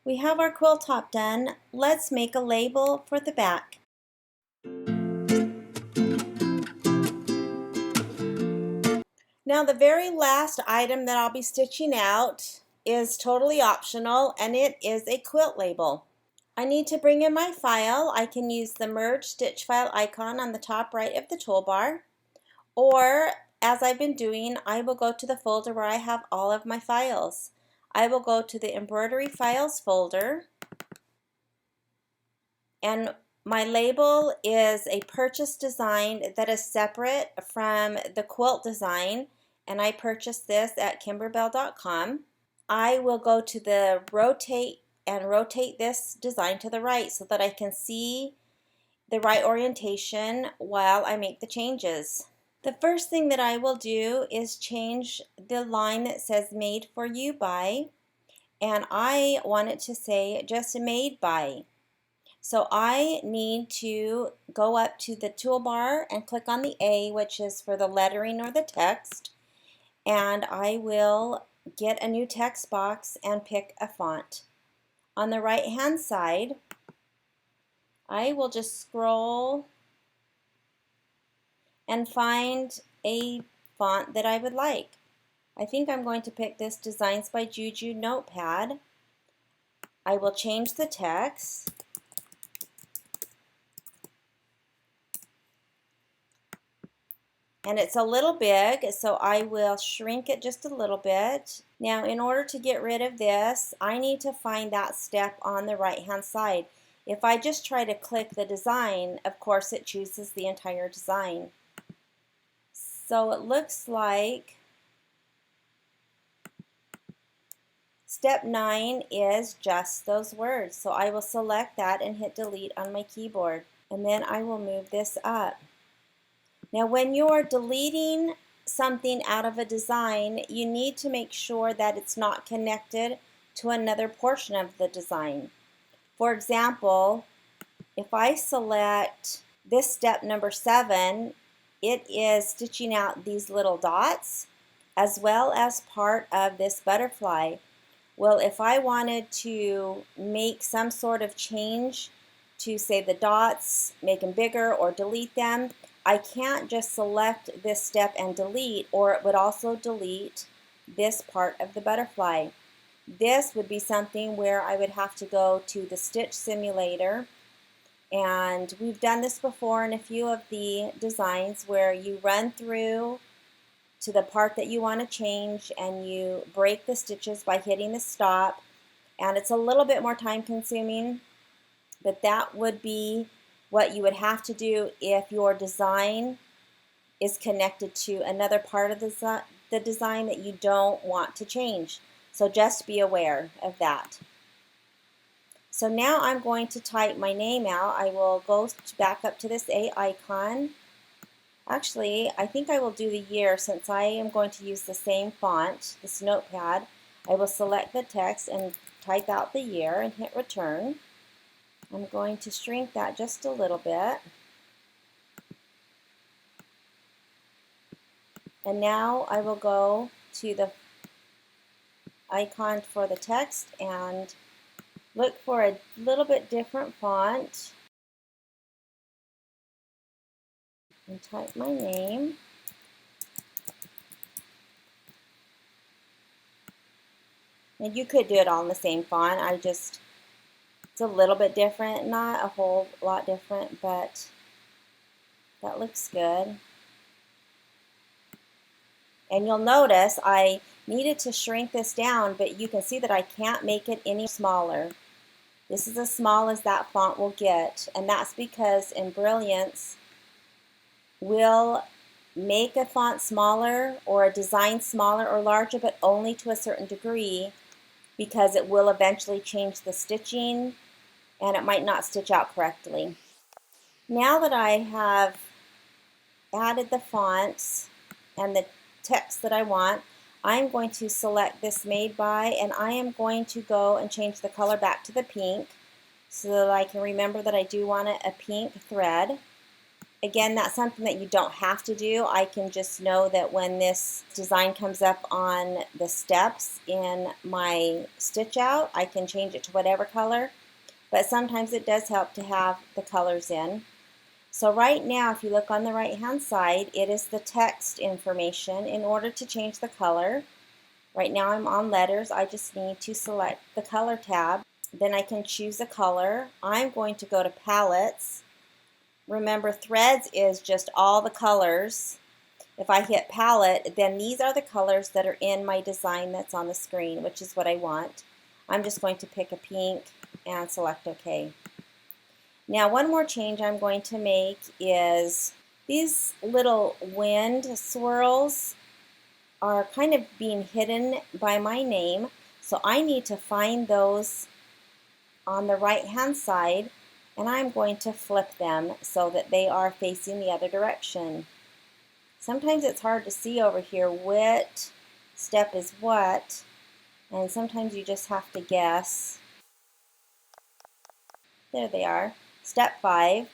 We have our quilt top done. Let's make a label for the back. Now the very last item that I'll be stitching out is totally optional, and it is a quilt label. I need to bring in my file. I can use the merge stitch file icon on the top right of the toolbar, or as I've been doing, I will go to the folder where I have all of my files. I will go to the embroidery files folder, and my label is a purchase design that is separate from the quilt design, and I purchased this at Kimberbell.com. I will go to the rotate and rotate this design to the right so that I can see the right orientation while I make the changes. The first thing that I will do is change the line that says made for you by, and I want it to say just made by. So I need to go up to the toolbar and click on the A, which is for the lettering or the text, and I will get a new text box and pick a font. On the right hand side, I will just scroll and find a font that I would like. I think I'm going to pick this Designs by Juju notepad. I will change the text. And it's a little big, so I will shrink it just a little bit. Now, in order to get rid of this, I need to find that step on the right hand side. If I just try to click the design, of course it chooses the entire design. So it looks like step 9 is just those words. So I will select that and hit delete on my keyboard. And then I will move this up. Now when you're deleting something out of a design, you need to make sure that it's not connected to another portion of the design. For example, if I select this step number 7, it is stitching out these little dots as well as part of this butterfly. Well, if I wanted to make some sort of change to, say, the dots, make them bigger or delete them, I can't just select this step and delete, or it would also delete this part of the butterfly. This would be something where I would have to go to the stitch simulator, and we've done this before in a few of the designs where you run through to the part that you want to change and you break the stitches by hitting the stop, and it's a little bit more time consuming, but that would be what you would have to do if your design is connected to another part of the design that you don't want to change. So just be aware of that. So now I'm going to type my name out. I will go back up to this A icon. Actually, I think I will do the year since I am going to use the same font, this notepad. I will select the text and type out the year and hit return. I'm going to shrink that just a little bit. And now I will go to the icon for the text and look for a little bit different font and type my name. And you could do it all in the same font. It's a little bit different, not a whole lot different, but that looks good. And you'll notice I needed to shrink this down, but you can see that I can't make it any smaller. This is as small as that font will get, and that's because Embrilliance will make a font smaller or a design smaller or larger, but only to a certain degree, because it will eventually change the stitching and it might not stitch out correctly. Now that I have added the fonts and the text that I want, I'm going to select this made by, and I am going to go and change the color back to the pink so that I can remember that I do want a pink thread. Again, that's something that you don't have to do. I can just know that when this design comes up on the steps in my stitch out, I can change it to whatever color. But sometimes it does help to have the colors in. So right now, if you look on the right hand side, it is the text information. In order to change the color, right now I'm on letters. I just need to select the color tab. Then I can choose a color. I'm going to go to palettes. Remember, threads is just all the colors. If I hit palette, then these are the colors that are in my design that's on the screen, which is what I want. I'm just going to pick a pink and select OK. Now, one more change I'm going to make is these little wind swirls are kind of being hidden by my name, so I need to find those on the right hand side, and I'm going to flip them so that they are facing the other direction. Sometimes it's hard to see over here what step is what, and sometimes you just have to guess. There they are, step 5.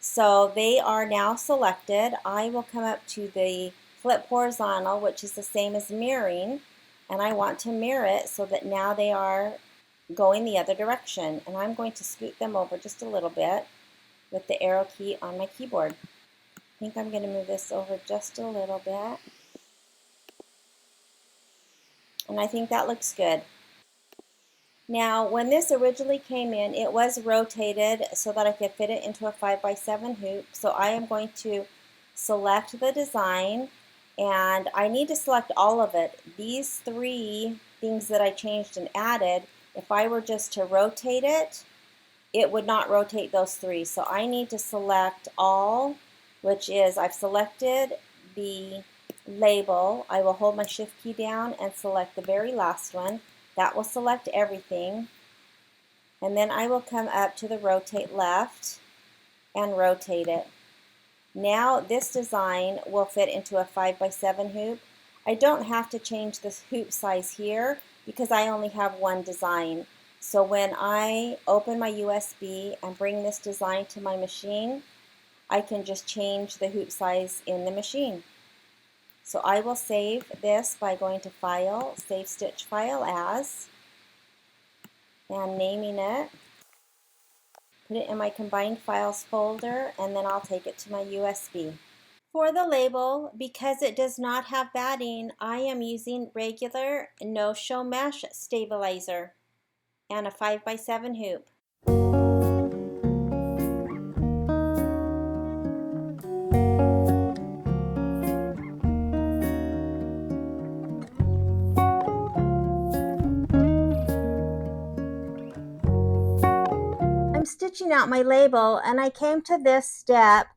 So they are now selected. I will come up to the flip horizontal, which is the same as mirroring, and I want to mirror it so that now they are going the other direction, and I'm going to scoot them over just a little bit with the arrow key on my keyboard. I think I'm going to move this over just a little bit, and I think that looks good. Now, when this originally came in, it was rotated so that I could fit it into a 5x7 hoop, so I am going to select the design, and I need to select all of it. These 3 things that I changed and added, if I were just to rotate it, it would not rotate those 3. So I need to select all, which is I've selected the label. I will hold my shift key down and select the very last one. That will select everything. And then I will come up to the rotate left and rotate it. Now this design will fit into a 5x7 hoop. I don't have to change the hoop size here because I only have one design. So when I open my USB and bring this design to my machine, I can just change the hoop size in the machine. So I will save this by going to File, Save Stitch File As, and naming it. Put it in my Combined Files folder, and then I'll take it to my USB. For the label, because it does not have batting, I am using regular no-show mesh stabilizer and a 5x7 hoop. I'm stitching out my label, and I came to this step,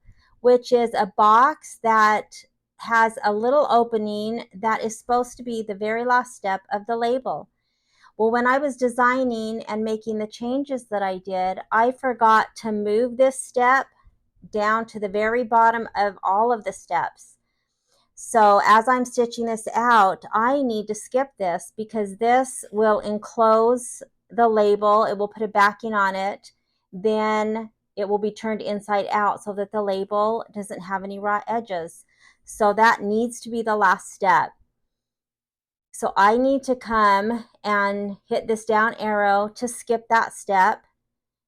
which is a box that has a little opening that is supposed to be the very last step of the label. Well, when I was designing and making the changes that I did, I forgot to move this step down to the very bottom of all of the steps. So as I'm stitching this out, I need to skip this because this will enclose the label. It will put a backing on it. Then it will be turned inside out so that the label doesn't have any raw edges. So that needs to be the last step. So I need to come and hit this down arrow to skip that step.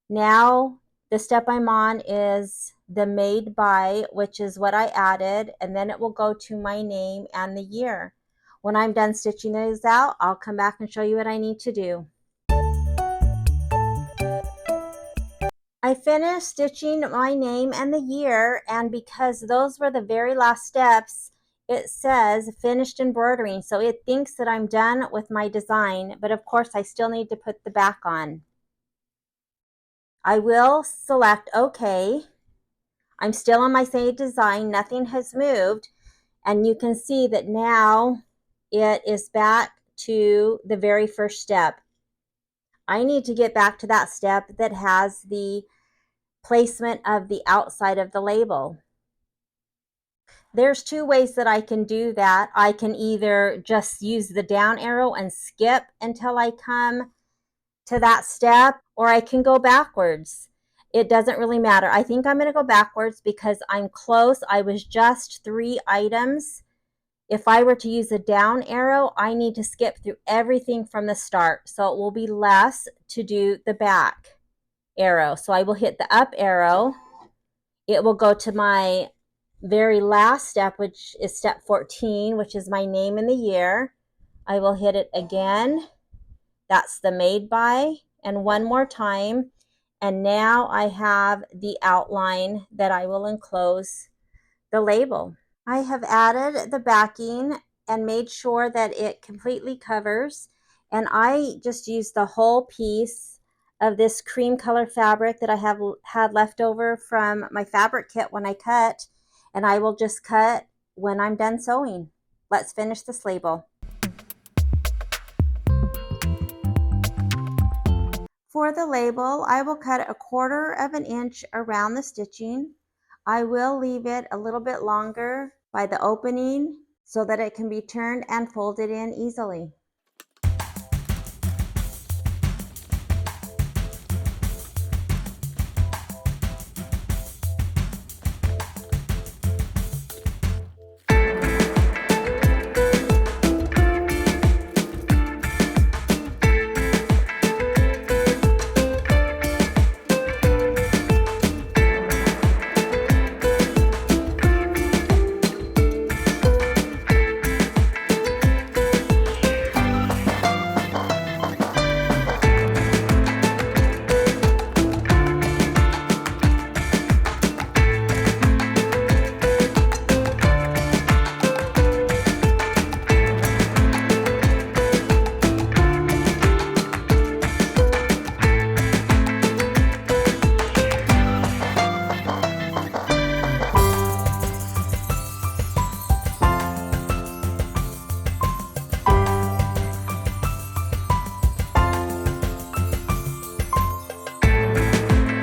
Now the step I'm on is the made by, which is what I added, and then it will go to my name and the year. When I'm done stitching those out, I'll come back and show you what I need to do. I finished stitching my name and the year, and because those were the very last steps, it says finished embroidering, so it thinks that I'm done with my design, but of course I still need to put the back on. I will select OK. I'm still on my same design, nothing has moved, and you can see that now it is back to the very first step. I need to get back to that step that has the placement of the outside of the label. There's 2 ways that I can do that. I can either just use the down arrow and skip until I come to that step, or I can go backwards. it doesn't really matter. I think I'm going to go backwards because I'm close. I was just 3 items. If I were to use a down arrow, I need to skip through everything from the start. So it will be less to do the back arrow. So I will hit the up arrow. It will go to my very last step, which is step 14, which is my name and the year. I will hit it again. That's the made by, and one more time. And now I have the outline that I will enclose the label. I have added the backing and made sure that it completely covers. And I just used the whole piece of this cream color fabric that I have had left over from my fabric kit when I cut. And I will just cut when I'm done sewing. Let's finish this label. For the label, I will cut 1/4 of an inch around the stitching. I will leave it a little bit longer by the opening so that it can be turned and folded in easily.